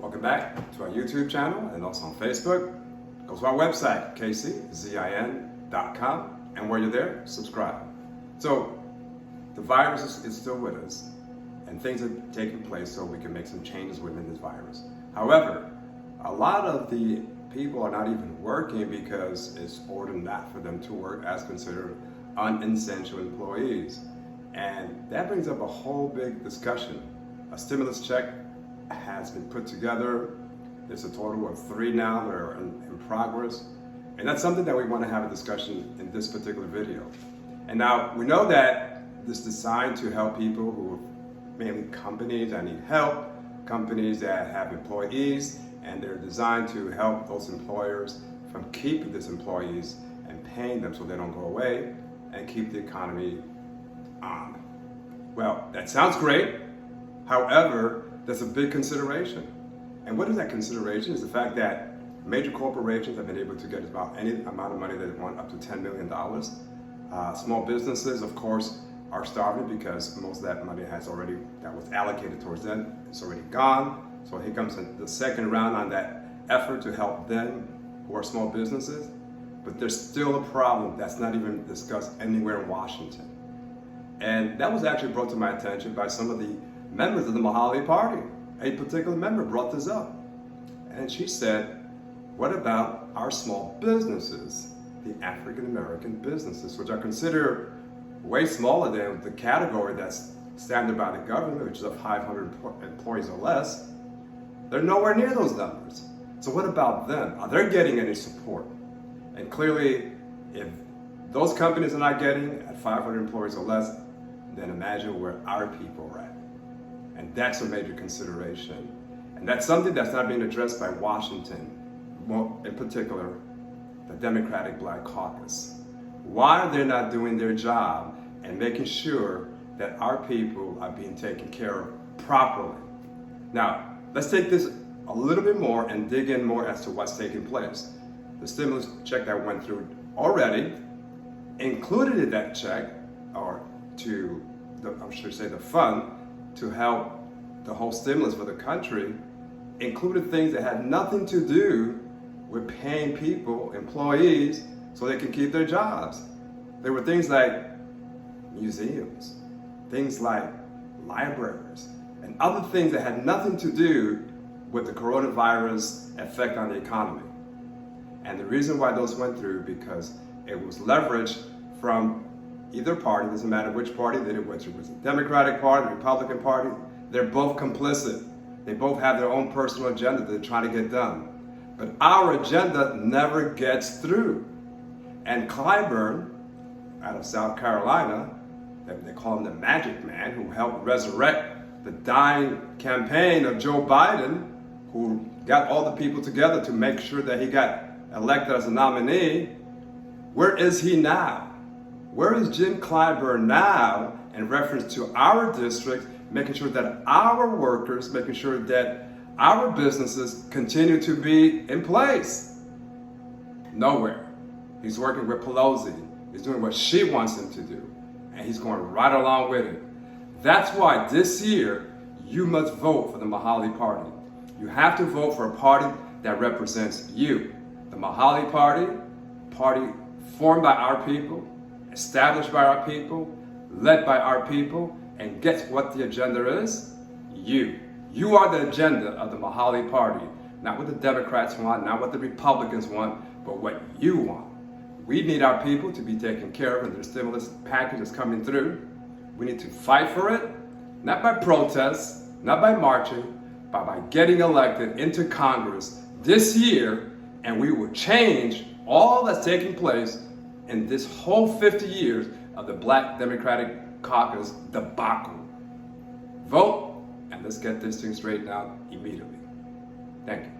Welcome back to our YouTube channel and also on Facebook. Go to our website, kczin.com, and while you're there, subscribe. So, the virus is still with us, and things are taking place so we can make some changes within this virus. However, a lot of the people are not even working because it's ordered not for them to work as considered unessential employees. And that brings up a whole big discussion. A stimulus check has been put together. There's a total of 3 now that are in progress. And that's something that we want to have a discussion in this particular video. And now we know that this is designed to help people who are mainly companies that need help, companies that have employees, and they're designed to help those employers from keeping these employees and paying them so they don't go away and keep the economy on. Well, that sounds great. However, there's a big consideration. And what is that consideration? Is the fact that major corporations have been able to get about any amount of money they want, up to $10 million. Small businesses, of course, are starving because most of that money that was allocated towards them, it's already gone. So here comes the second round on that effort to help them who are small businesses. But there's still a problem that's not even discussed anywhere in Washington. And that was actually brought to my attention by some of the members of the Mahali party. A particular member brought this up. And she said, what about our small businesses, the African American businesses, which are considered way smaller than the category that's standard by the government, which is of 500 employees or less. They're nowhere near those numbers. So what about them? Are they getting any support? And clearly, if those companies are not getting at 500 employees or less, then imagine where our people are at. And that's a major consideration. And that's something that's not being addressed by Washington, in particular, the Democratic Black Caucus. Why are they not doing their job and making sure that our people are being taken care of properly? Now, let's take this a little bit more and dig in more as to what's taking place. The stimulus check that went through already included in that check, or the fund to help the whole stimulus for the country, included things that had nothing to do with paying people, employees, so they can keep their jobs. There were things like museums, things like libraries, and other things that had nothing to do with the coronavirus effect on the economy. And the reason why those went through, because it was leveraged from either party, doesn't matter which party that it was. It was the Democratic Party, the Republican Party, they're both complicit. They both have their own personal agenda that they're trying to get done. But our agenda never gets through. And Clyburn, out of South Carolina, they call him the Magic Man, who helped resurrect the dying campaign of Joe Biden, who got all the people together to make sure that he got elected as a nominee. Where is he now? Where is Jim Clyburn now in reference to our district, making sure that our workers, making sure that our businesses continue to be in place? Nowhere. He's working with Pelosi. He's doing what she wants him to do. And he's going right along with it. That's why this year, you must vote for the Mahali party. You have to vote for a party that represents you. The Mahali party formed by our people, established by our people, led by our people, and guess what the agenda is? You. You are the agenda of the Mahali party. Not what the Democrats want, not what the Republicans want, but what you want. We need our people to be taken care of, and the stimulus package is coming through. We need to fight for it, not by protests, not by marching, but by getting elected into Congress this year, and we will change all that's taking place in this whole 50 years of the Black Democratic Caucus debacle. Vote, and let's get this thing straightened out immediately. Thank you.